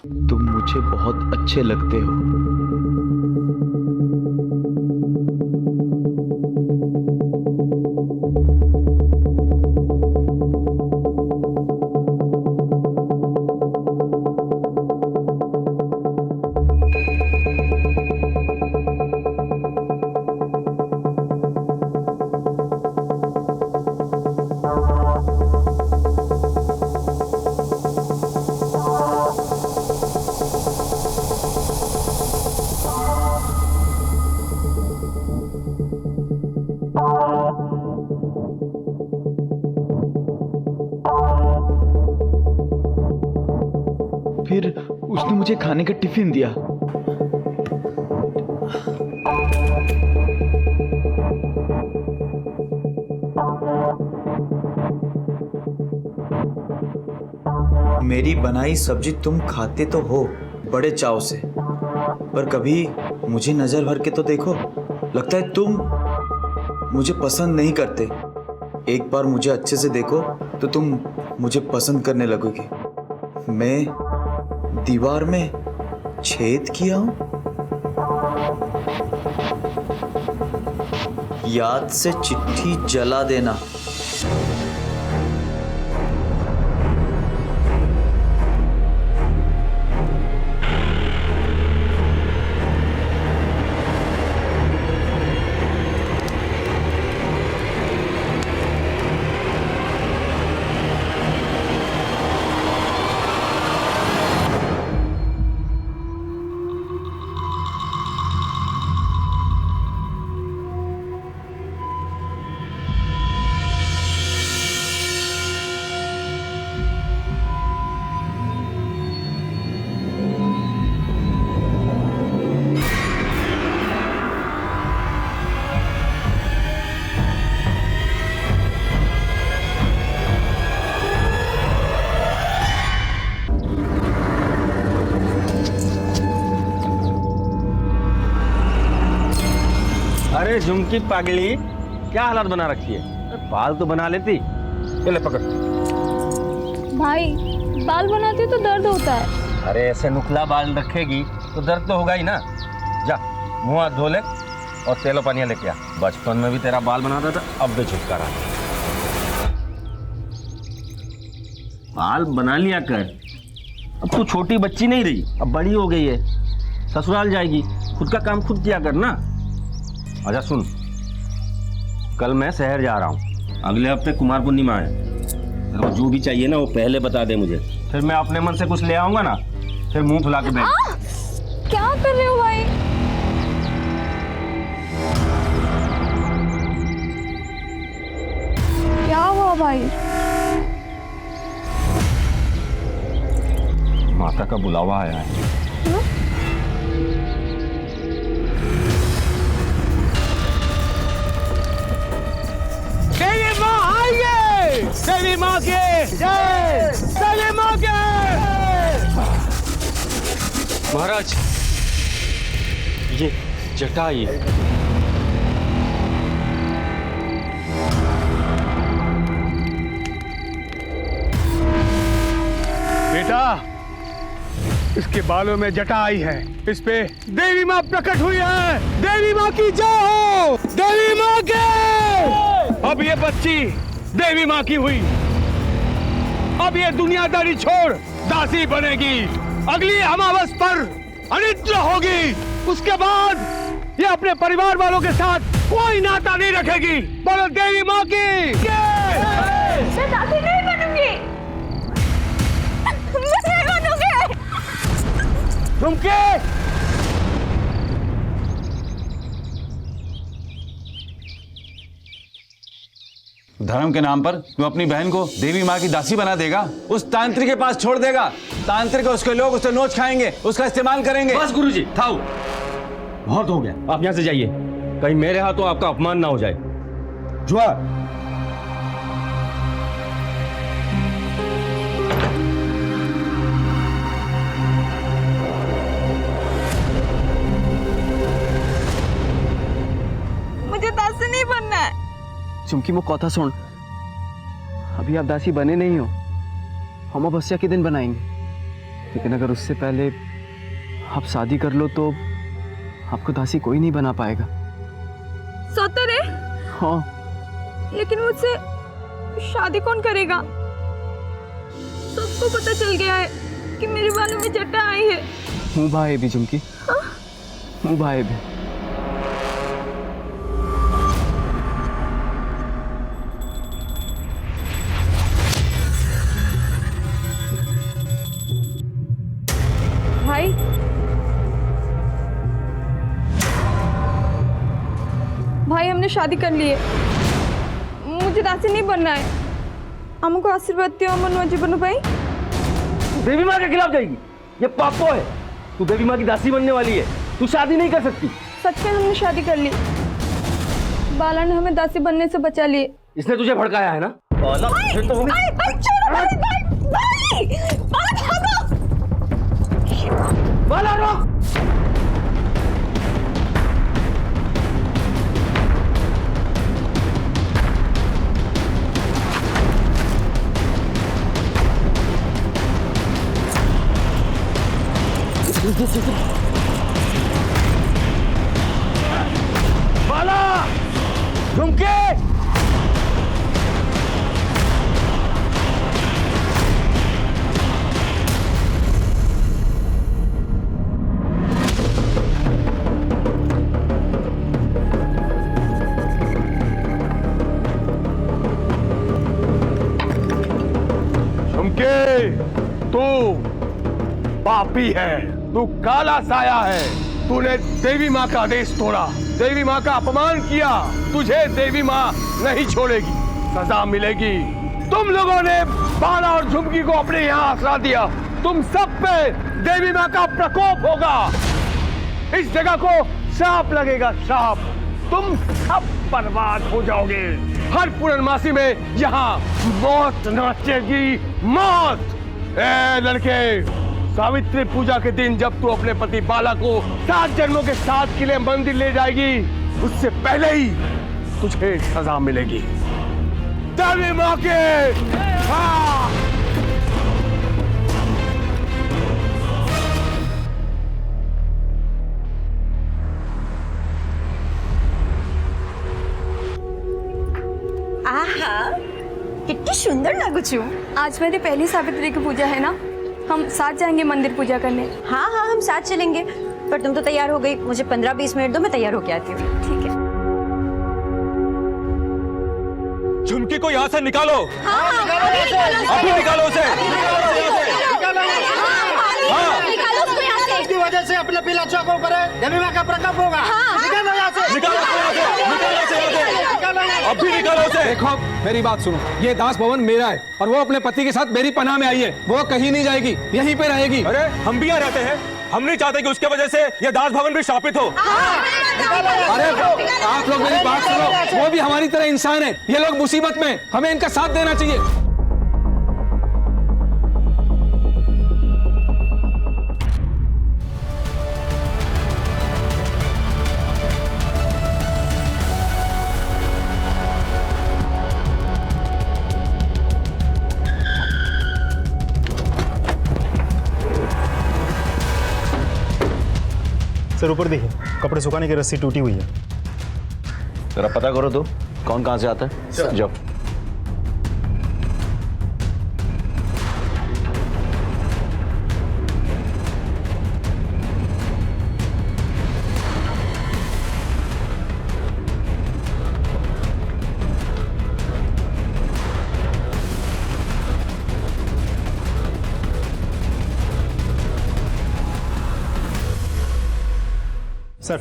तुम मुझे बहुत अच्छे लगते हो। फिर उसने मुझे खाने का टिफिन दिया। मेरी बनाई सब्जी तुम खाते तो हो बड़े चाव से, पर कभी मुझे नजर भर के तो देखो। लगता है तुम मुझे पसंद नहीं करते। एक बार मुझे अच्छे से देखो तो तुम मुझे पसंद करने लगोगे। मैं दीवार में छेद किया हूं? याद से चिट्ठी जला देना। अरे झुमकी पागली, क्या हालत बना रखी है? बाल तो बना लेती। ले पकड़। भाई, बाल बनाते तो दर्द होता है। अरे ऐसे नुकला बाल रखेगी तो दर्द तो होगा ही ना। जा मुंह हाथ धो ले और तेलो पानी लेके आ। बचपन में भी तेरा बाल बनाता था, अब भी छुटकारा। बाल बना लिया कर। अब तू छोटी बच्ची नहीं रही, अब बड़ी हो गई है, ससुराल जाएगी, खुद का काम खुद किया कर ना। अच्छा सुन, कल मैं शहर जा रहा हूँ, अगले हफ्ते कुमार पूर्णिमा है। तेरे को जो भी चाहिए ना वो पहले बता दे मुझे, फिर मैं अपने मन से कुछ ले आऊंगा ना, फिर मुंह फुला के बैठ। क्या कर रहे हो भाई? क्या हुआ भाई? माता का बुलावा आया है। देवी माँ आइए! देवी माँ के जय! देवी माँ के! महाराज, ये जटाई। बेटा, इसके बालों में जटा आई है, इस पे देवी माँ प्रकट हुई है। देवी माँ की जय हो! देवी माँ के! अब ये बच्ची देवी माँ की हुई, अब ये दुनियादारी छोड़ दासी बनेगी। अगली अमावस पर अनिद्रा होगी, उसके बाद ये अपने परिवार वालों के साथ कोई नाता नहीं रखेगी। बोलो देवी माँ की जय! मैं दासी नहीं बनूंगी। मैं नहीं बनूंगी। तुम क्या? धर्म के नाम पर तू अपनी बहन को देवी माँ की दासी बना देगा? उस तांत्रिक के पास छोड़ देगा? तांत्रिक उसके लोग उससे नोच खाएंगे, उसका इस्तेमाल करेंगे। बस गुरुजी, थाओ, बहुत हो गया। आप यहाँ से जाइए, कहीं मेरे हाथों आपका अपमान ना हो जाए। जुआ मुझे दासी नहीं बनना है। चुमकी मो कथा सुन, अभी आप दासी बने नहीं हो, अमावस्या के दिन बनाएंगे। लेकिन अगर उससे पहले आप शादी कर लो तो आपको दासी कोई नहीं बना पाएगा। सोता रे, हाँ, लेकिन मुझसे शादी कौन करेगा? सबको पता चल गया है कि मेरे बालों में जटा आई है। हूँ भाई भी झुमकी, हूँ भाई भी। भाई, भाई हमने शादी कर ली है, मुझे दासी नहीं बनना है। हमको आशीर्वाद दियो अमन जीवन भाई। देवी माँ के खिलाफ जाएगी, ये पापो है। तू देवी माँ की दासी बनने वाली है, तू शादी नहीं कर सकती। सच में हमने शादी कर ली, बाला ने हमें दासी बनने से बचा लिए। इसने तुझे भड़काया है ना? बाला, फिर तो भाई, भाई, छोड़ो, भाई, भाई, भाई, बाला भागो। बाला रोक। बाला, झुमके। झुमके, तू पापी है, तू काला साया है। तूने देवी माँ का आदेश तोड़ा, देवी माँ का अपमान किया। तुझे देवी माँ नहीं छोड़ेगी, सजा मिलेगी। तुम लोगों ने बाला और झुमकी को अपने यहाँ आसरा दिया, तुम सब पे देवी माँ का प्रकोप होगा। इस जगह को श्राप लगेगा, श्राप। तुम सब बर्बाद हो जाओगे। हर पूर्णमासी में यहाँ मौत नाचेगी, मौत। ए लड़के, सावित्री पूजा के दिन जब तू अपने पति बाला को 7 जन्मों के साथ के लिए मंदिर ले जाएगी, उससे पहले ही तुझे सजा मिलेगी। देवी माँ के हाँ। आहा, कितनी सुंदर लागू छू। आज मेरी पहली सावित्री की पूजा है ना, हम साथ जाएंगे मंदिर पूजा करने। हाँ हाँ, हम साथ चलेंगे। पर तुम तो तैयार हो गई, मुझे 15-20 मिनट दो, मैं तैयार होके आती हूँ। ठीक है। झुमकी को यहाँ से निकालो। हाँ, अभी निकालो उसे। इसकी वजह से अपने पिलाचों के ऊपर देवी माँ का प्रकोप होगा। निकालो यहाँ से। निकालो अभी निकालो उसे। देखो मेरी बात सुनो, ये दास भवन मेरा है और वो अपने पति के साथ मेरी पनाह में आई है। वो कहीं नहीं जाएगी, यहीं पे रहेगी। अरे हम भी यहाँ रहते हैं, हम नहीं चाहते कि उसके वजह से ये दास भवन भी शापित हो। अरे आप लोग मेरी बात सुनो, वो भी हमारी तरह इंसान है। ये लोग मुसीबत में, हमें इनका साथ देना चाहिए। सर ऊपर देखिए, कपड़े सुखाने की रस्सी टूटी हुई है। जरा पता करो तो कौन कहाँ से आता है। जाओ। सर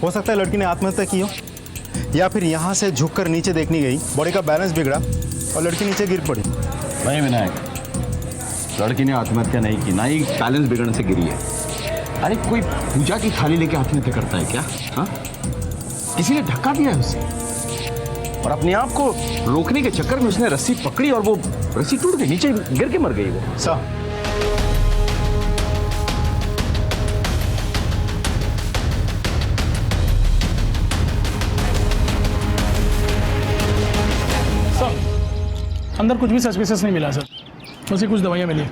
हो सकता है लड़की ने आत्महत्या की हो, या फिर यहाँ से झुककर नीचे देखने गई, बॉडी का बैलेंस बिगड़ा और लड़की नीचे गिर पड़ी। नहीं विनायक, लड़की ने आत्महत्या नहीं की, ना ही बैलेंस बिगड़ने से गिरी है। अरे कोई पूजा की थाली लेके आत्महत्या करता है क्या? हाँ, किसी ने धक्का दिया है उसे और अपने आप को रोकने के चक्कर में उसने रस्सी पकड़ी और वो रस्सी टूट गई, नीचे गिर के मर गई वो। सर अंदर कुछ भी सस्पिशियस नहीं मिला सर, बस ये कुछ दवाइयाँ मिली।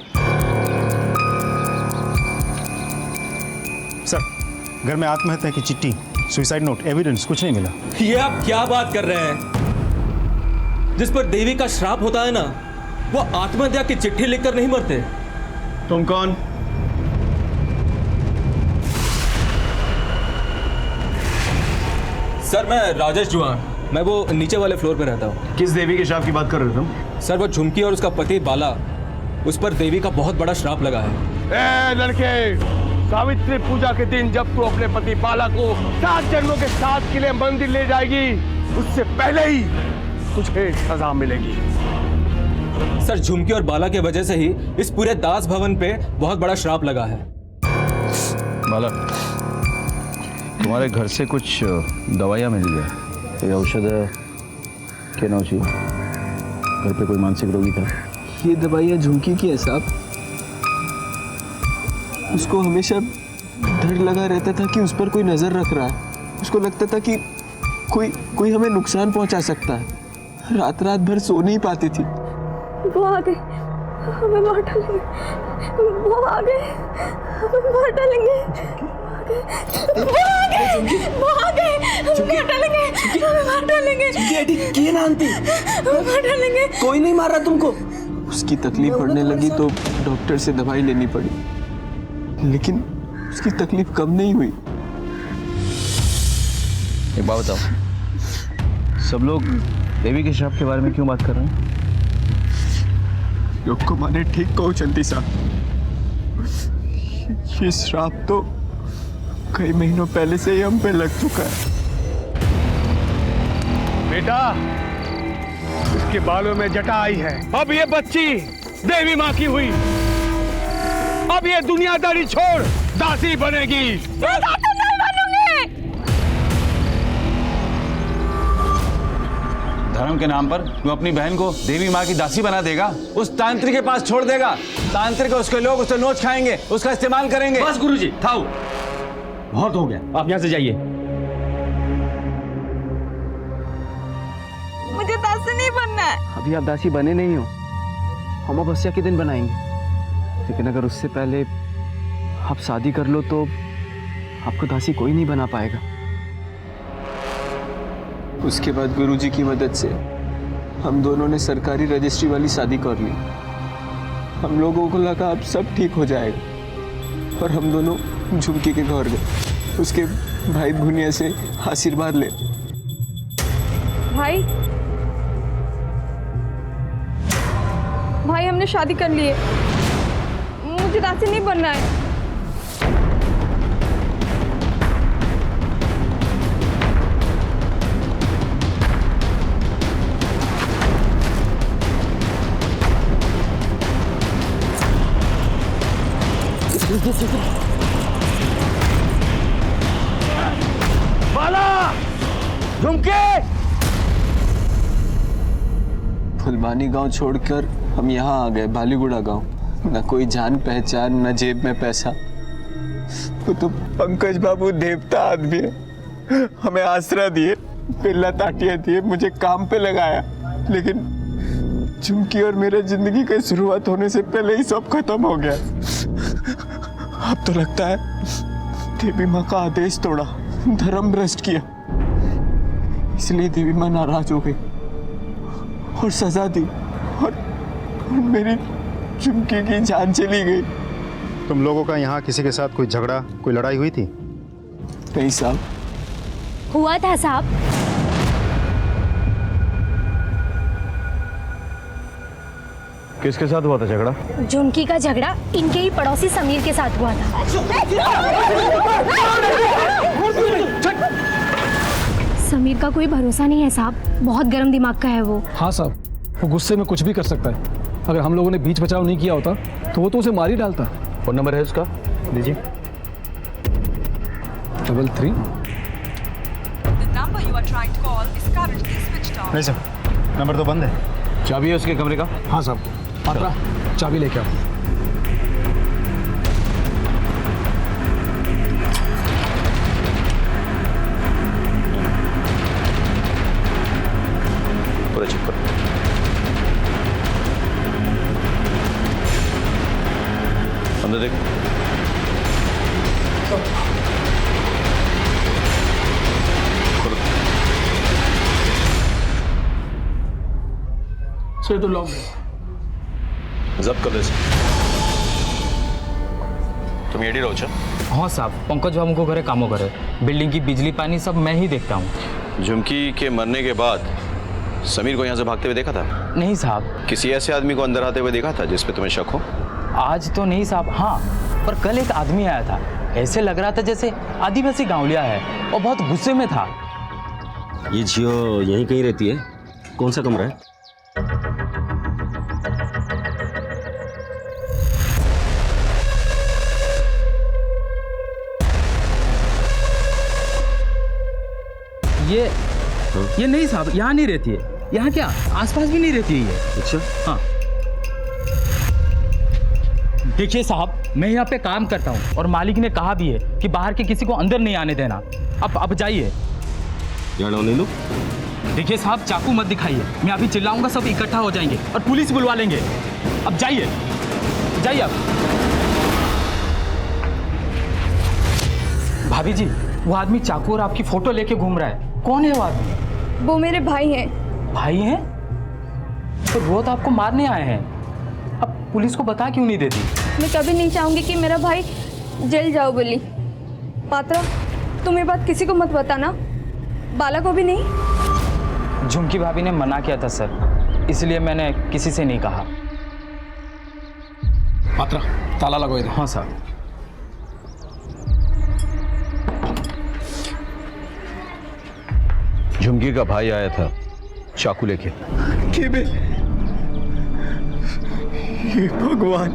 सर घर में आत्महत्या की चिट्ठी, सुसाइड नोट, एविडेंस कुछ नहीं मिला। ये आप क्या बात कर रहे हैं? जिस पर देवी का श्राप होता है ना, वो आत्महत्या की चिट्ठी लिखकर नहीं मरते। तुम कौन? सर मैं राजेश जुआन, मैं वो नीचे वाले फ्लोर पे रहता हूँ। किस देवी के श्राप की बात कर रहे हो तुम? सर वो झुमकी और उसका पति बाला, उस पर देवी का बहुत बड़ा श्राप लगा है। ए लड़के, सावित्री पूजा के दिन जब तू अपने पति बाला को 7 जन्मों के साथ के लिए मंदिर ले जाएगी, उससे पहले ही तुझे सजा मिलेगी। सर झुमकी और बाला की वजह से ही इस पूरे दास भवन पे बहुत बड़ा श्राप लगा है। बाला, तुम्हारे घर से कुछ दवाइयाँ मिल गया? ये औषध है क्या ना चाहिए? घर पे कोई मानसिक रोगी था? ये दवाइयाँ झुमकी की है साहब। उसको हमेशा डर लगा रहता था कि उस पर कोई नजर रख रहा है। उसको लगता था कि कोई हमें नुकसान पहुंचा सकता है। रात रात भर सो नहीं पाती थी। वो आ गए, हमें मार डालेंगे। वो आ गए, हमें मार डालेंगे। वो आ गए, हमें मार डालेंगे। हमें मार डालेंगे। क्या नानती? मार डालेंगे। कोई नहीं मार रहा तुमको? उसकी तकलीफ बढ़ने लगी तो डॉक्टर से दवाई लेनी पड़ी, लेकिन उसकी तकलीफ कम नहीं हुई। एक बात बताओ, सब लोग देवी के श्राप के बारे में क्यों बात कर रहे हैं? योग को माने ठीक कहो चंदी साहब, ये श्राप तो कई महीनों पहले से ही हम पे लग चुका है। बेटा, इसके बालों में जटा आई है। अब ये बच्ची देवी माँ की हुई। अब ये दुनियादारी छोड़ दासी बनेगी। धर्म के नाम पर तू अपनी बहन को देवी माँ की दासी बना देगा? उस तांत्रिक के पास छोड़ देगा? तांत्रिक उसके लोग उससे नोच खाएंगे, उसका इस्तेमाल करेंगे। बस गुरुजी, थाओ, बहुत हो गया, आप यहाँ से जाइए। मुझे दासी नहीं बनना है। अभी आप दासी बने नहीं हो, हम अमावस्या के दिन बनाएंगे। लेकिन अगर उससे पहले आप शादी कर लो तो आपको दासी कोई नहीं बना पाएगा। उसके बाद गुरुजी की मदद से हम दोनों ने सरकारी रजिस्ट्री वाली शादी कर ली। हम लोगों को लगा अब सब ठीक हो जाएगा, और हम दोनों झुमकी के घर गए, उसके भाई भुनिया से आशीर्वाद ले। भाई हमने शादी कर ली है। मुझे दासी नहीं बनना है। बाला, झुमके! फुलबानी गांव छोड़कर हम यहाँ आ गए, बालीगुड़ा गांव। न कोई जान पहचान, न जेब में पैसा। वो तो पंकज बाबू देवता आदमी है, हमें आसरा दिए, पिल्ला ताटिया दिए, मुझे काम पे लगाया। लेकिन झुमकी और मेरे जिंदगी की शुरुआत होने से पहले ही सब खत्म हो गया। अब तो लगता है देवी माँ का आदेश तोड़ा, धर्म भ्रष्ट किया, इसलिए देवी माँ नाराज हो गई और सजा दी, और मेरी झुमकी की जान चली गई। तुम लोगों का यहाँ किसी के साथ कोई झगड़ा, कोई लड़ाई हुई थी? नहीं साहब। हुआ था साहब। किसके साथ हुआ था झगड़ा? झुमकी का झगड़ा इनके ही पड़ोसी समीर के साथ हुआ था। समीर का कोई भरोसा नहीं है साहब, बहुत गर्म दिमाग का है वो। हाँ साहब, वो गुस्से में कुछ भी कर सकता है। अगर हम लोगों ने बीच बचाव नहीं किया होता तो वो तो उसे मार ही डालता। फोन नंबर है उसका? दीजिए। 33। नहीं सर, नंबर तो बंद है। चाबी है उसके कमरे का? हाँ साहब, पात्रा चाबी लेके आओ। पूरा चेक करो। अंदर देख। से तो लॉक है। जब्त कर ले इसे। तुम एडी रहो छो? हाँ साहब, पंकज बाबू को घरे कामों करे, बिल्डिंग की बिजली पानी सब मैं ही देखता हूँ। झुमकी के मरने के बाद समीर को यहाँ से भागते हुए देखा था? नहीं साहब। किसी ऐसे आदमी को अंदर आते हुए देखा था जिस पे तुम्हें शक हो? आज तो नहीं साहब, हाँ पर कल एक आदमी आया था, ऐसे लग रहा था जैसे आदिवासी गांवलिया है और बहुत गुस्से में था। ये जियो यहीं कहीं रहती है? कौन सा कमरा है? ये नहीं साहब, यहाँ नहीं रहती है। यहाँ क्या आसपास भी नहीं रहती है ये। अच्छा। हाँ देखिए साहब, मैं यहाँ पे काम करता हूँ और मालिक ने कहा भी है कि बाहर के किसी को अंदर नहीं आने देना। अब जाइए। नीलू, देखिए साहब, चाकू मत दिखाइए, मैं अभी चिल्लाऊंगा सब इकट्ठा हो जाएंगे और पुलिस बुलवा लेंगे। अब जाइए जाइए। अब भाभी जी, वो आदमी चाकू और आपकी फोटो लेके घूम रहा है, कौन है वो आदमी? वो मेरे भाई हैं। भाई हैं? तो वो तो आपको मारने आए हैं, अब पुलिस को बता क्यों नहीं देती? मैं कभी नहीं चाहूंगी कि मेरा भाई जेल जाओ बोली। पात्रा, तुम ये बात किसी को मत बताना, बाला को भी नहीं। झुमकी भाभी ने मना किया था सर, इसलिए मैंने किसी से नहीं कहा। पात्रा, ताला लगो इधर। हाँ सर। झुमकी का भाई आया था चाकू लेके। ये भगवान,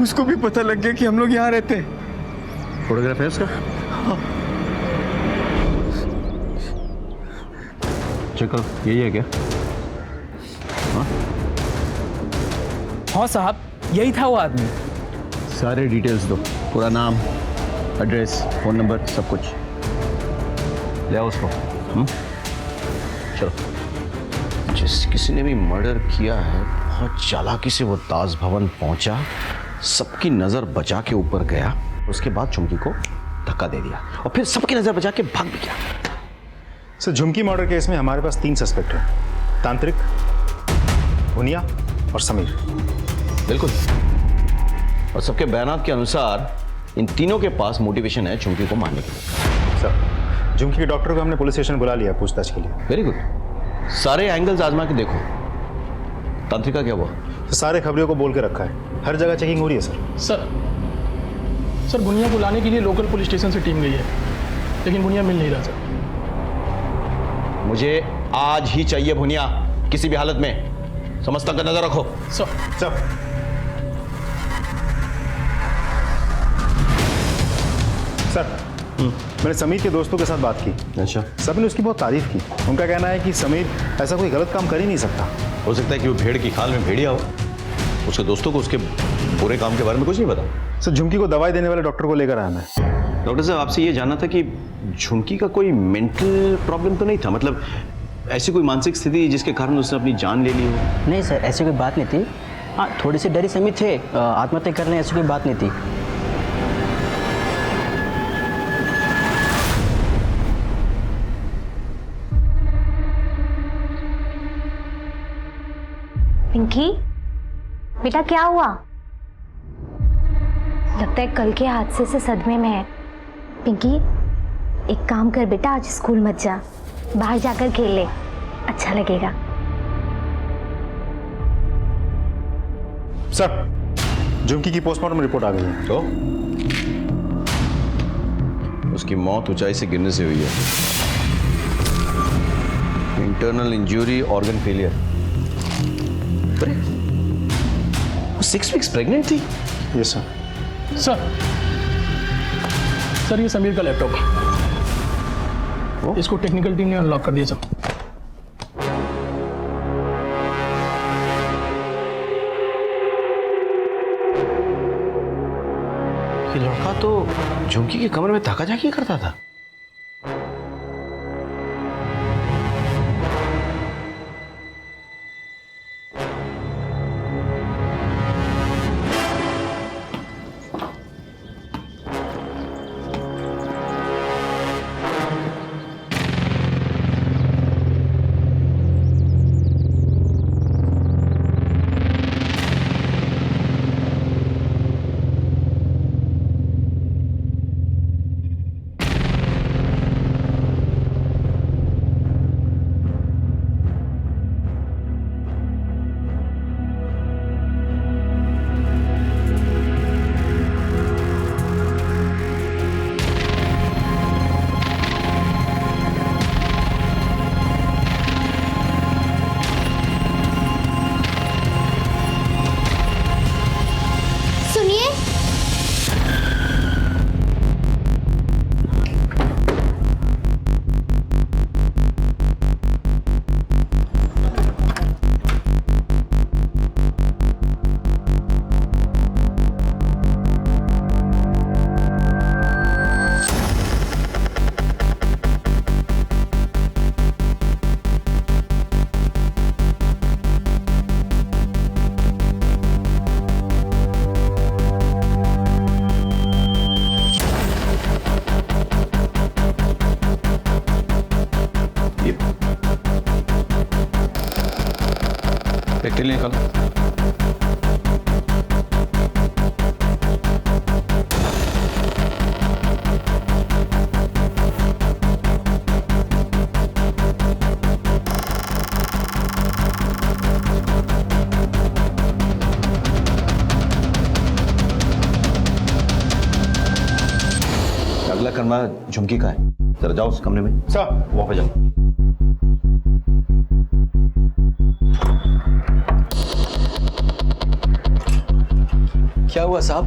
उसको भी पता लग गया कि हम लोग यहाँ रहते हैं। फोटोग्राफ है उसका? चेक करो, यही है क्या? हाँ साहब, यही था वो आदमी। सारे डिटेल्स दो, पूरा नाम, एड्रेस, फोन नंबर, सब कुछ ले आओ उसको। चलो। जिस किसी ने भी मर्डर किया है, बहुत चालाकी से वो ताज भवन पहुंचा, सबकी नजर बचा के ऊपर गया, उसके बाद झुमकी को धक्का दे दिया और फिर सबकी नजर बचा के भाग भी गया। सर, झुमकी मर्डर केस में हमारे पास 3 सस्पेक्ट हैं, तांत्रिक, भुनिया और समीर। बिल्कुल, और सबके बयानात के अनुसार इन तीनों के पास मोटिवेशन है झुमकी को मारने के लिए। सर, झुमकी के डॉक्टर को हमने पुलिस स्टेशन बुला लिया पूछताछ के लिए। वेरी गुड, सारे एंगल्स आजमा के देखो। तांत्रिका क्या हुआ? तो सारे खबरियों को बोल के रखा है, हर जगह चेकिंग हो रही है सर। सर बुनिया को लाने के लिए लोकल पुलिस स्टेशन से टीम गई है, लेकिन बुनिया मिल नहीं रहा सर। मुझे आज ही चाहिए भुनिया, किसी भी हालत में। समझता का नजर रखो। सर मैंने समीर के दोस्तों के साथ बात की। अच्छा। सभी ने उसकी बहुत तारीफ की। उनका कहना है कि समीर ऐसा कोई गलत काम कर ही नहीं सकता। हो सकता है कि वो भेड़ की खाल में भेड़िया हो। उसके दोस्तों को उसके पूरे काम के बारे में कुछ नहीं पता। सर, झुमकी को दवाई देने वाले डॉक्टर को लेकर आया मैं। डॉक्टर साहब, आपसे ये जानना था कि झुमकी का कोई मेंटल प्रॉब्लम तो नहीं था? मतलब ऐसी कोई मानसिक स्थिति जिसके कारण उसने अपनी जान ले ली हो? नहीं सर, ऐसी कोई बात नहीं थी। हाँ, थोड़ी सी डरी समीर थे, आत्महत्या करने ऐसी कोई बात नहीं थी। पिंकी, बेटा क्या हुआ? लगता है कल के हादसे से सदमे में है। पिंकी, एक काम कर बेटा, आज स्कूल मत जा, बाहर जाकर खेल ले, अच्छा लगेगा। सर, झुमकी की पोस्टमार्टम रिपोर्ट आ गई है। तो उसकी मौत ऊंचाई से गिरने से हुई है। Internal injury, organ failure. अरे, वो 6 वीक्स प्रेग्नेंट थी? Yes sir. सर ये समीर का लैपटॉप है, इसको टेक्निकल टीम ने अनलॉक कर दिया सर। ये लड़का तो झुमकी के कमरे में ताका झाकी करता था। केटली निकालो। अगला कमरा झुमकी का है, जरा जाओ उस कमरे में। सर वहां पे जाओ। क्या हुआ साहब?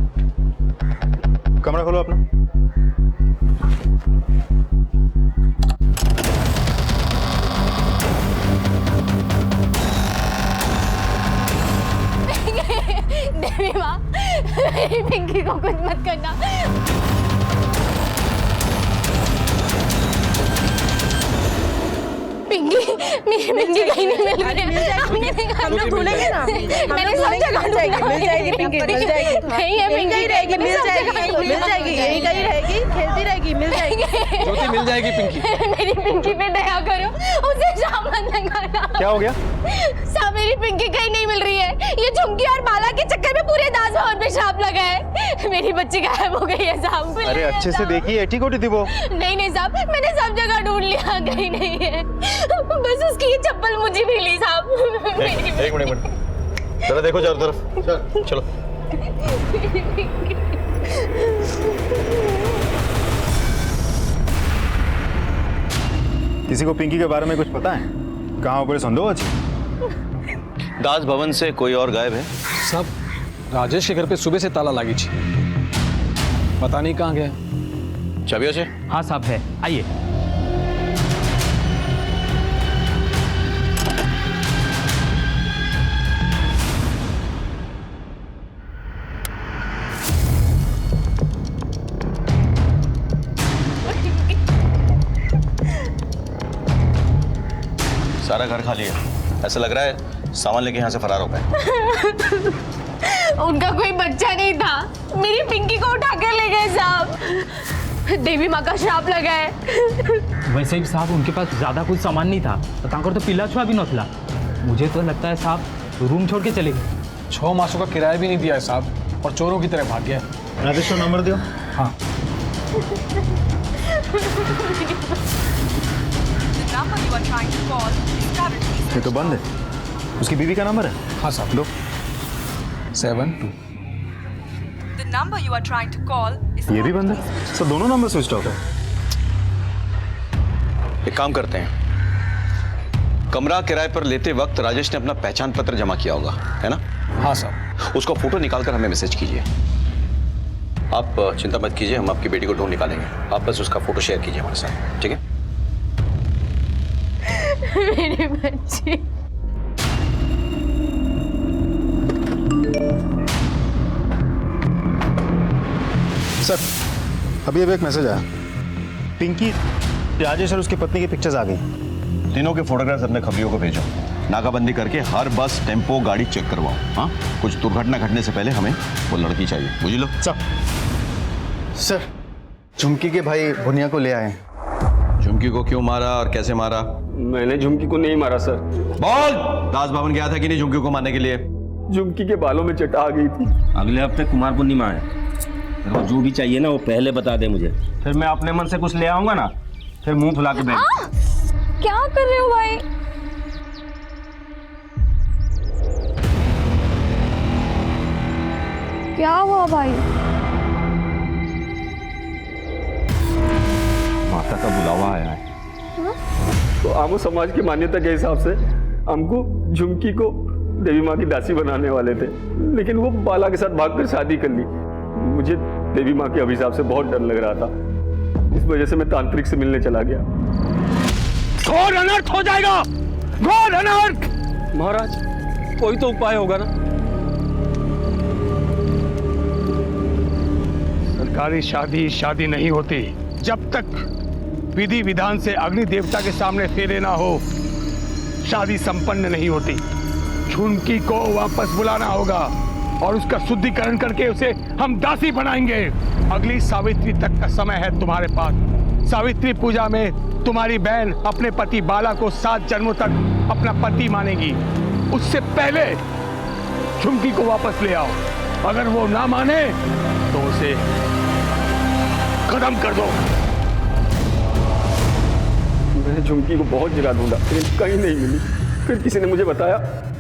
कमरा खोलो अपना। देवी माँ, मेरी पिंकी को कुछ मत करना। पिंकी, मेरी पिंकी कहीं नहीं मिल रही है। हम लोग ढूंढेंगे ना, मैंने सब जगह मिल जाएगी पिंकी, मिल जाएगी। नहीं है पिंकी, रहेगी, मिल जाएगी, यही कहीं रहेगी, खेलती रहेगी, मिल जाएगी। ज्योति मिल जाएगी पिंकी। मेरी पिंकी पे दया करो, उसे शाम मत लगाना। क्या हो गया? साहब मेरी पिंकी कहीं नहीं मिल रही है। ये झुमकी और बाला के चक्कर में पूरे दास भवन पे श्राप लगा है। मेरी बच्ची गायब हो गई है साहब। अरे अच्छे से देखिए, एटी कोटी थी वो। नहीं साहब, मैंने सब जगह ढूंढ लिया, कहीं नहीं है। बस उसकी ये चप्पल मुझे भी ली साहब। एक मिनट, जरा देखो चारों तरफ। चलो। किसी को पिंकी के बारे में कुछ पता है? कहाँ ऊपर संदेह अच्छी? दास भवन से कोई और गायब है? सब राजेश के घर पे सुबह से ताला लगी थी, पता नहीं कहाँ गया। चाबियों से? हाँ साहब है, आइए। सारा घर खाली है, ऐसा लग रहा है सामान लेके यहाँ से फरार हो गए। उनका कोई बच्चा नहीं था, मेरी पिंकी को उठा कर ले गए साहब। देवी माँ का श्राप लगा है। वैसे भी साहब उनके पास ज्यादा कुछ सामान नहीं था, तो पिला छुआ भी नथला। मुझे तो लगता है साहब रूम छोड़ के चले गए। 6 मासों का किराया भी नहीं दिया है साहब, और चोरों की तरह भाग गया। राजेश को नंबर दियो। हाँ। ये तो बंद है। उसकी बीवी का नंबर है? हाँ साहब। दो। 72। ये भी बंद है। सर दोनों नंबर स्विच ऑफ है। एक काम करते हैं, कमरा किराए पर लेते वक्त राजेश ने अपना पहचान पत्र जमा किया होगा, है ना? हाँ साहब। उसका फोटो निकालकर हमें मैसेज कीजिए। आप चिंता मत कीजिए, हम आपकी बेटी को ढूंढ निकालेंगे। आप बस उसका फोटो शेयर कीजिए हमारे साथ, ठीक है? मेरी बच्ची। सर अभी एक मैसेज आया, पिंकी, राजेश और उसकी पत्नी की पिक्चर्स आ गई। तीनों के फोटोग्राफ्स अपने खबरियों को भेजो। नाकाबंदी करके हर बस, टेम्पो, गाड़ी चेक करवाओ। हाँ, कुछ दुर्घटना घटने से पहले हमें वो लड़की चाहिए, बुझ लो। सर झुमकी के भाई भुनिया को ले आए। झुमकी को क्यों मारा और कैसे मारा? मैंने झुमकी को नहीं मारा सर। बोल, दास भवन गया था कि नहीं झुमकी को मारने के लिए? झुमकी के बालों में चटा आ गई थी। अगले हफ्ते कुमार पूर्णिमा है, तो जो भी चाहिए ना वो पहले बता दे मुझे, फिर मैं अपने मन से कुछ ले आऊंगा ना, फिर मुंह फुला के बैठ। क्या कर रहे हो भाई? क्या हुआ भाई? माता का बुलावा आया है। तो आमो समाज की मान्यता के हिसाब से हमको झुमकी को देवी माँ की दासी बनाने वाले थे, लेकिन वो बाला के साथ भागकर शादी कर ली। मुझे देवी माँ के अभिशाप से बहुत डर लग रहा था, इस वजह से मैं तांत्रिक से मिलने चला गया। घोर अनर्थ हो जाएगा, घोर अनर्थ। महाराज कोई तो उपाय होगा ना? सरकारी शादी नहीं होती जब तक विधि विधान से अग्नि देवता के सामने फेरे ना हो, शादी संपन्न नहीं होती। झुमकी को वापस बुलाना होगा और उसका शुद्धिकरण करके उसे हम दासी बनाएंगे। अगली सावित्री तक का समय है तुम्हारे पास। सावित्री पूजा में तुम्हारी बहन अपने पति बाला को 7 जन्मों तक अपना पति मानेगी। उससे पहले झुमकी को वापस ले आओ। अगर वो ना माने तो उसे खत्म कर दो। मैंने झुमकी को बहुत जगह ढूंढा लेकिन कहीं नहीं मिली। फिर किसी ने मुझे बताया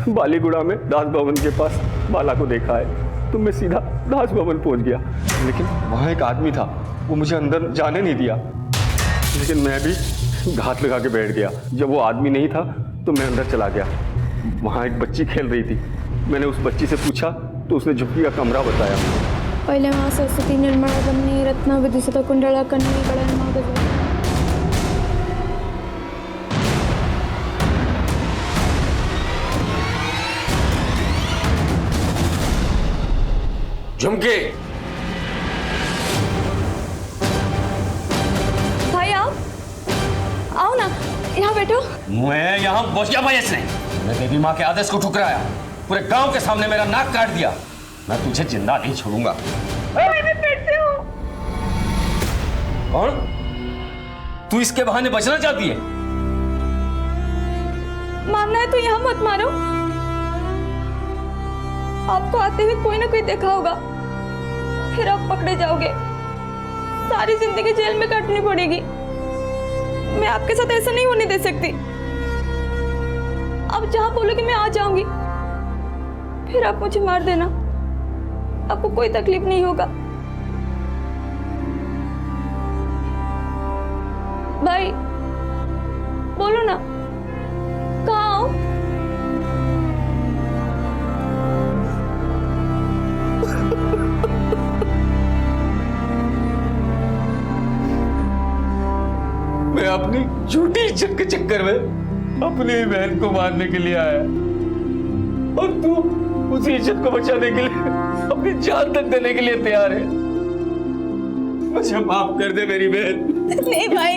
बालीगुड़ा में दास भवन के पास बाला को देखा है, तो मैं सीधा दास भवन पहुंच गया। लेकिन वहाँ एक आदमी था, वो मुझे अंदर जाने नहीं दिया। लेकिन मैं भी घात लगा के बैठ गया। जब वो आदमी नहीं था तो मैं अंदर चला गया। वहाँ एक बच्ची खेल रही थी। मैंने उस बच्ची से पूछा तो उसने झुमकी का कमरा बताया। पहले माँ सरस्वती निर्मला रमणी रत्न विदुषित कुंडला कन्नी गणन मागज। झुमके, भाई आओ आओ ना, यहाँ बैठो। मैं यहाँ पहुंच गया भाई। इसने मैं देवी माँ के आदेश को ठुकराया, पूरे गांव के सामने मेरा नाक काट दिया। मैं तुझे जिंदा नहीं छोड़ूंगा। मैं पेट से हूँ। कौन? तू इसके बहाने बचना चाहती है? मारना है तो यहाँ मत मारो। आपको आते हुए कोई ना कोई देखा होगा, फिर आप पकड़े जाओगे। सारी जिंदगी जेल में काटनी पड़ेगी। मैं आपके साथ ऐसा नहीं होने दे सकती। आप जहां बोलोगे मैं आ जाऊंगी, फिर आप मुझे मार देना। आपको कोई तकलीफ नहीं होगा। भाई बोलो ना, कहाँ आओ? मैं अपनी झूठी इज्जत के चक्कर में अपनी बहन को मारने के लिए आया, और तू उसी इज्जत को बचाने के लिए अपनी जान तक देने के लिए तैयार है। मुझे माफ कर दे मेरी बहन। नहीं भाई,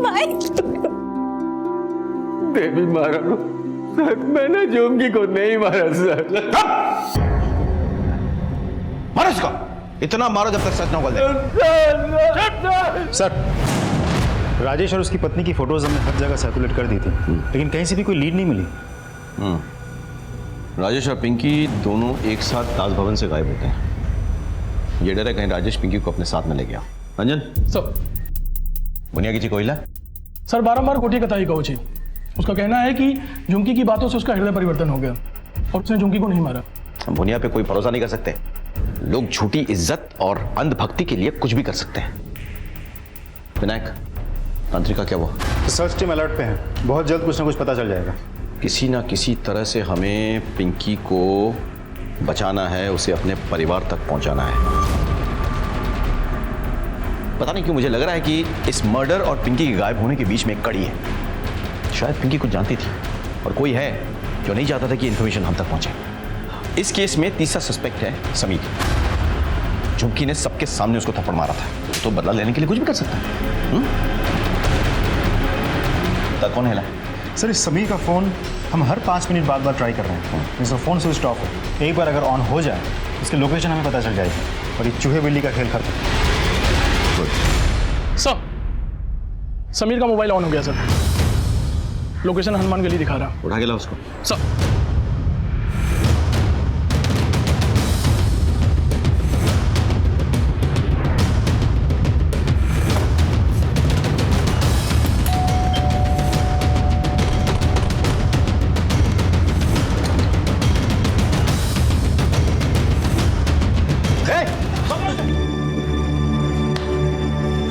भाई देवी मारा सर, मैंने झुमकी को नहीं मारा सर। मारो इसको, इतना मारो जब तक सच न उगल जाए। सर, राजेश और उसकी पत्नी की फोटोज हमने हर जगह सर्कुलेट कर दी थी, लेकिन कहीं से भी कोई लीड नहीं मिली। राजेश और पिंकी दोनों एक साथ दास भवन से गायब होते हैं। ये डर है कहीं राजेश पिंकी को अपने साथ में ले गया। रंजन सर, बुनिया की कोयला सर बारंबार कोठी कथाई कहू छी। उसका कहना है कि झुमकी की बातों से उसका हृदय परिवर्तन हो गया और उसने झुमकी को नहीं मारा। हम बुनिया पे कोई भरोसा नहीं कर सकते। लोग झूठी इज्जत और अंधभक्ति के लिए कुछ भी कर सकते हैं। विनायक, तांत्रिका क्या हुआ? सर्च टीम अलर्ट पे है, बहुत जल्द कुछ ना कुछ पता चल जाएगा। किसी ना किसी तरह से हमें पिंकी को बचाना है, उसे अपने परिवार तक पहुंचाना है। पता नहीं क्यों मुझे लग रहा है कि इस मर्डर और पिंकी के गायब होने के बीच में एक कड़ी है। शायद पिंकी कुछ जानती थी और कोई है जो नहीं चाहता था कि इंफॉर्मेशन हम तक पहुंचे। इस केस में तीसरा सस्पेक्ट है समीर। झुमकी ने सबके सामने उसको थप्पड़ मारा था, तो बदला लेने के लिए कुछ भी कर सकता है। तब कौन है? सर, इस समीर का फ़ोन हम हर 5 मिनट बाद ट्राई कर रहे हैं। इसका फ़ोन स्विच ऑफ है। एक बार अगर ऑन हो जाए, इसकी लोकेशन हमें पता चल जाएगी और ये चूहे बिल्ली का खेल खत्म। सर, समीर का मोबाइल ऑन हो गया सर। लोकेशन हनुमान गली दिखा रहा। उठा के लाओ उसको। सर,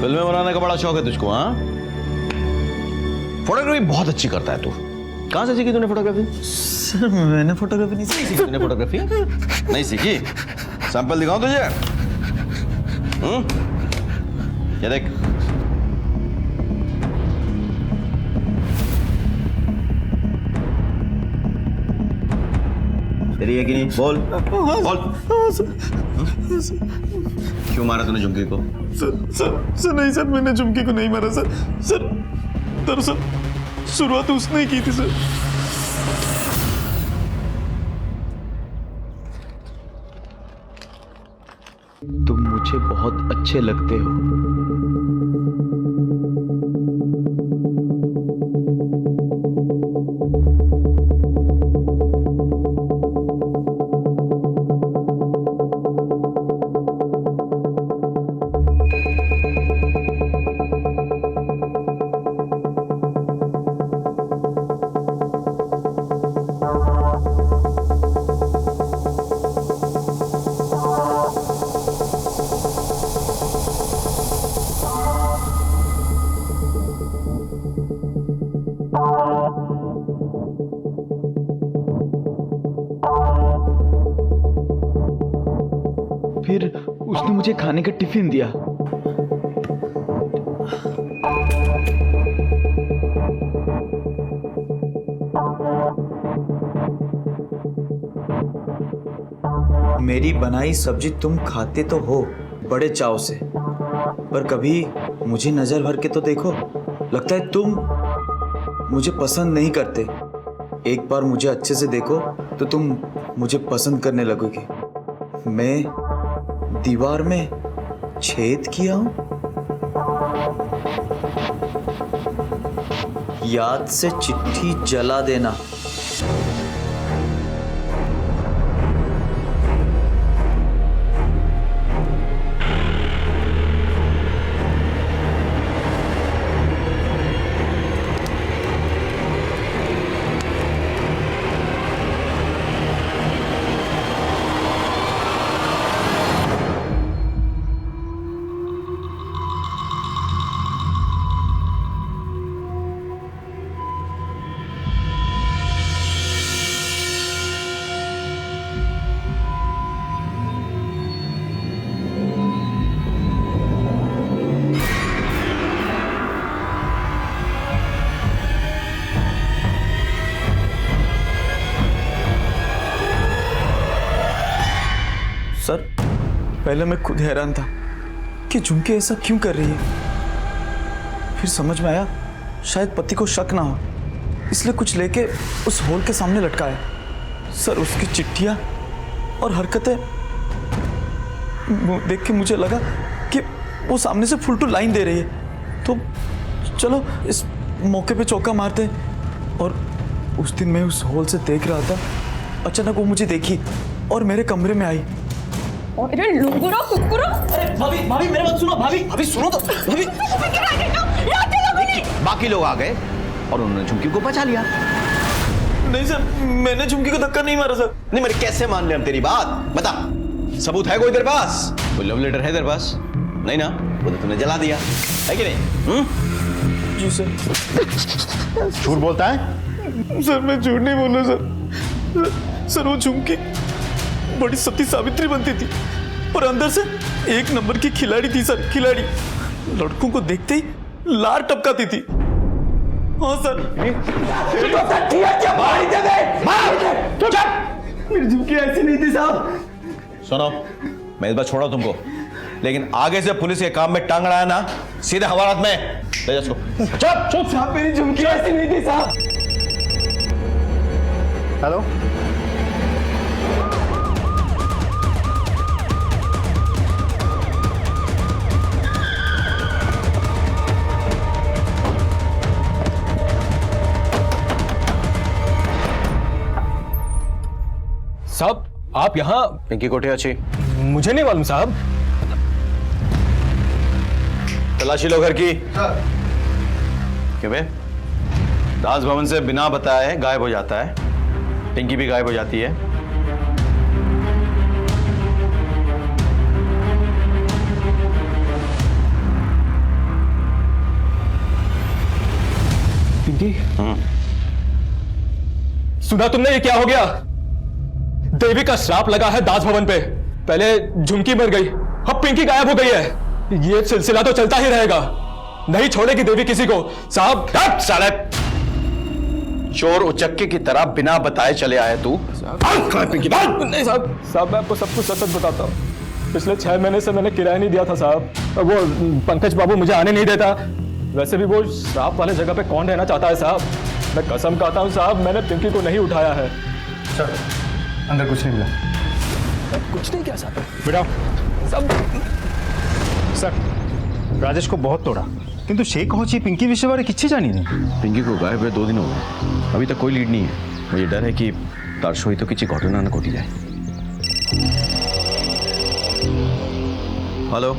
फिल्में बनाने का बड़ा शौक है तुझको? हाँ, फोटोग्राफी बहुत अच्छी करता है तू। कहाँ से सीखी तूने फोटोग्राफी? सर, मैंने फोटोग्राफी नहीं सीखी। तूने फोटोग्राफी नहीं सीखी? सैंपल दिखाऊं तुझे? ये देख। तेरी है कि नहीं? बोल बोल। क्यों मारा तूने झुमकी को? सर नहीं सर, मैंने झुमकी को नहीं मारा सर। सर दरअसल शुरुआत उसने ही की थी सर। तुम मुझे बहुत अच्छे लगते हो। फिर उसने मुझे खाने का टिफिन दिया। मेरी बनाई सब्जी तुम खाते तो हो बड़े चाव से, पर कभी मुझे नजर भर के तो देखो। लगता है तुम मुझे पसंद नहीं करते। एक बार मुझे अच्छे से देखो तो तुम मुझे पसंद करने लगोगे। मैं दीवार में छेद किया हूं? याद से चिट्ठी जला देना। सर, पहले मैं खुद हैरान था कि झुमके ऐसा क्यों कर रही है। फिर समझ में आया शायद पति को शक ना हो, इसलिए कुछ लेके उस होल के सामने लटकाया। सर, उसकी चिट्ठियां और हरकतें देख के मुझे लगा कि वो सामने से फुल टू लाइन दे रही है, तो चलो इस मौके पे चौका मारते हैं। और उस दिन मैं उस होल से देख रहा था, अचानक वो मुझे देखी और मेरे कमरे में आई। अरे लुंगुरा कुकुरा! भाभी भाभी मेरे बात सुनो, भाभी भाभी सुनो तो, भाभी। बाकी लोग आ गए और उन्होंने झुमकी को बचा लिया। नहीं सर, मैंने झुमकी को धक्का नहीं मारा सर। नहीं, मेरे कैसे मान ले हम तेरी बात? बता, सबूत है कोई तेरे पास? कोई लव लेटर है तेरे पास? नहीं ना, वो तो तूने जला दिया है कि नहीं? जी सर। झूठ बोलता है? सर, मैं झूठ नहीं बोल रहा सर। वो झुमकी बड़ी सती सावित्री बनती थी और अंदर से एक नंबर की खिलाड़ी थी सर, खिलाड़ी। लड़कों को देखते ही लार टपकाती थी। हाँ सर। मेरी झुमकी ऐसी नहीं थी साहब। सुनो, मैं इस बार छोड़ा तुमको, लेकिन आगे से पुलिस के काम में टांग अड़ाया ना, सीधे हवालात में ले जा इसको। चुप साहब, मेरी झुमकी ऐसी नहीं थी साहब। हेलो, साहब, आप यहाँ? पिंकी कोठे अच्छी? मुझे नहीं मालूम साहब। तलाशी लो घर की। क्यों बे? दास भवन से बिना बताए गायब हो जाता है, पिंकी भी गायब हो जाती है। पिंकी? सुना तुमने ये क्या हो गया? देवी का श्राप लगा है दास भवन पे। पहले झुमकी मर गई, अब पिंकी गायब हो गई है। ये सिलसिला तो चलता ही रहेगा, नहीं छोड़ेगी देवी किसी को। साहब, साले चोर उचक्के की तरह बिना बताए चले आए तू। पिंकी नहीं साहब, मैं आपको सब कुछ सच बताता हूँ। पिछले 6 महीने से मैंने किराया नहीं दिया था साहब। वो पंकज बाबू मुझे आने नहीं देता। वैसे भी वो श्राप वाले जगह पे कौन रहना चाहता है साहब। मैं कसम खाता हूँ साहब, मैंने पिंकी को नहीं उठाया है। सर, अंदर कुछ नहीं मिला। कुछ नहीं क्या साहब? बेटा सब सर, राजेश को बहुत तोड़ा, किंतु शेख होची पिंकी विषय बारे किसी जानी नहीं। पिंकी को गायब हुए 2 दिन हो गए, अभी तक कोई लीड नहीं है। मुझे डर है कि तार सहित किसी घटना न घटी जाए। हेलो,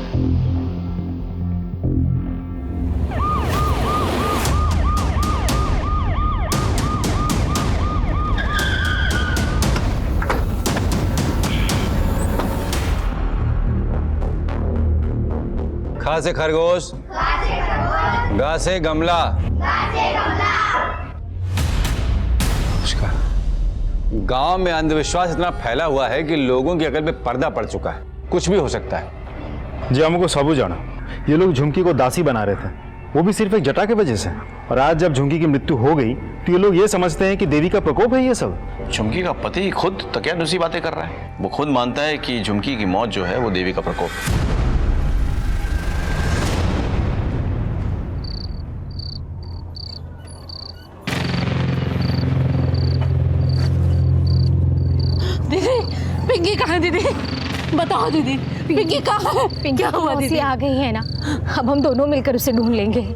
खा से खरगोश, गा से गमला। गांव में अंधविश्वास इतना फैला हुआ है कि लोगों की अकल पे पर्दा पड़ चुका है। कुछ भी हो सकता है। जी हमको सबू जाना, ये लोग झुमकी को दासी बना रहे थे, वो भी सिर्फ एक जटा की वजह से। और आज जब झुमकी की मृत्यु हो गई तो ये लोग ये समझते हैं कि देवी का प्रकोप है ये सब। झुमकी का पति खुद तकियानुसी बातें कर रहा है। वो खुद मानता है कि झुमकी की मौत जो है वो देवी का प्रकोप है। दीदी पिंकी कहाँ है? दीदी बताओ दीदी, पिंकी कहाँ है? पिंकी क्या हुआ मौसी दीदी? आ गई है ना, अब हम दोनों मिलकर उसे ढूंढ लेंगे।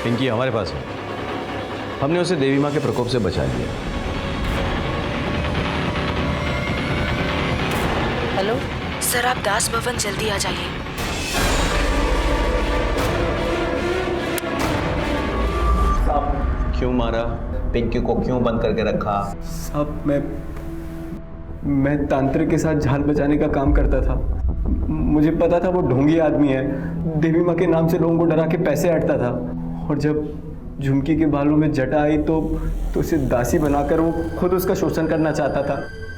पिंकी हमारे पास है, हमने उसे देवी माँ के प्रकोप से बचा लिया। हेलो सर, आप दास भवन जल्दी आ जाइए। क्यों मारा? पिंकी को क्यों बंद करके रखा? साहब मैं तांत्रिक के साथ जान बचाने का काम करता था। मुझे पता था वो ढोंगी आदमी है, देवी माँ के नाम से लोगों को डरा के पैसे हटता था। और जब झुमकी के बालों में जटा आई तो उसे दासी बनाकर वो खुद उसका शोषण करना चाहता था।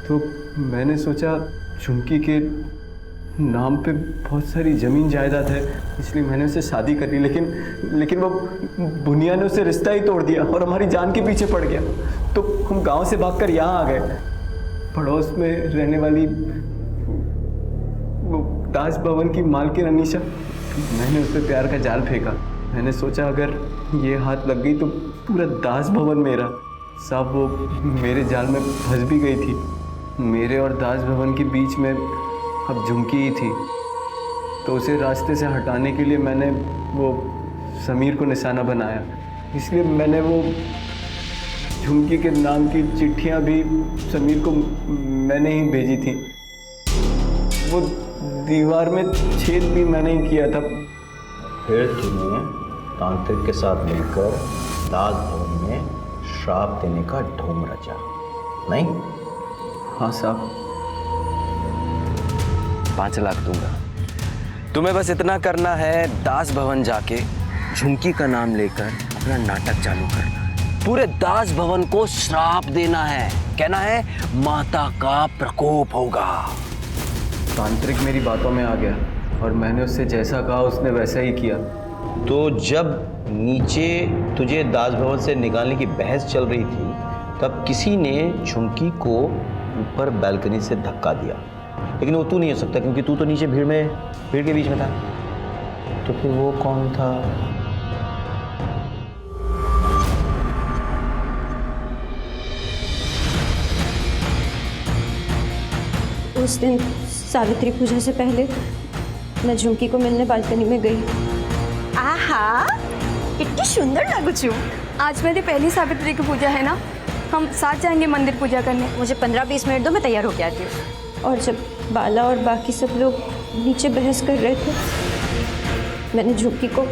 तो मैंने सोचा झुमकी के नाम पे बहुत सारी ज़मीन जायदाद है, इसलिए मैंने उससे शादी कर ली। लेकिन वो बुनिया ने उससे रिश्ता ही तोड़ दिया और हमारी जान के पीछे पड़ गया। तो हम गांव से भागकर यहाँ आ गए। पड़ोस में रहने वाली वो दास भवन की मालकिन अनीशा, मैंने उस पर प्यार का जाल फेंका। मैंने सोचा अगर ये हाथ लग गई तो पूरा दास भवन मेरा। साहब वो मेरे जाल में फंस भी गई थी। मेरे और दास भवन के बीच में अब झुमकी ही थी। तो उसे रास्ते से हटाने के लिए मैंने वो समीर को निशाना बनाया। इसलिए मैंने वो झुमकी के नाम की चिट्ठियाँ भी समीर को मैंने ही भेजी थी। वो दीवार में छेद भी मैंने ही किया था। फिर तुम्हें तांत्रिक के साथ मिलकर दास भवन में श्राप देने का ढोंग रचा, नहीं? हाँ साहब। 5 लाख दूंगा। तुम्हें बस इतना करना है, दास भवन जाके झुमकी का नाम लेकर अपना नाटक चालू करना। पूरे दास भवन को श्राप देना है, कहना है माता का प्रकोप होगा। तांत्रिक मेरी बातों में आ गया और मैंने उससे जैसा कहा उसने वैसा ही किया। तो जब नीचे तुझे दास भवन से निकालने की बहस चल रही थी तब किसी ने झुमकी को ऊपर बालकनी से धक्का दिया, लेकिन वो तू नहीं हो सकता क्योंकि तू तो नीचे भीड़ के बीच में था। तो फिर वो कौन था? उस दिन सावित्री पूजा से पहले मैं झुमकी को मिलने बालकनी में गई। आहा कितनी सुंदर लगू छू। आज मेरी पहली सावित्री की पूजा है ना, हम साथ जाएंगे मंदिर पूजा करने। मुझे 15-20 मिनट दो, मैं तैयार होके आती हूँ। और जब बाला और बाकी सब लोग नीचे बहस कर रहे थे, मैंने झुमकी को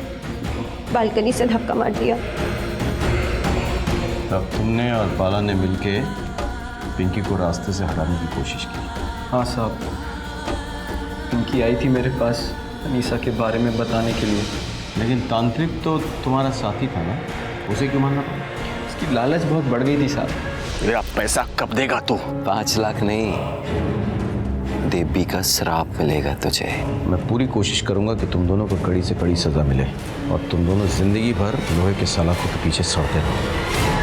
बालकनी से धक्का मार दिया। तब तुमने और बाला ने मिलके पिंकी को रास्ते से हटाने की कोशिश की? हाँ साहब, पिंकी आई थी मेरे पास अनीसा के बारे में बताने के लिए। लेकिन तांत्रिक तो तुम्हारा साथी था ना, उसे क्यों मानना पड़ा? उसकी लालच बहुत बढ़ गई थी साहब। अरे अब पैसा कब देगा तू? 5 लाख नहीं, देवी का श्राप मिलेगा तुझे। मैं पूरी कोशिश करूंगा कि तुम दोनों को कड़ी से कड़ी सजा मिले और तुम दोनों जिंदगी भर लोहे के सलाखों के पीछे सड़ते रहो।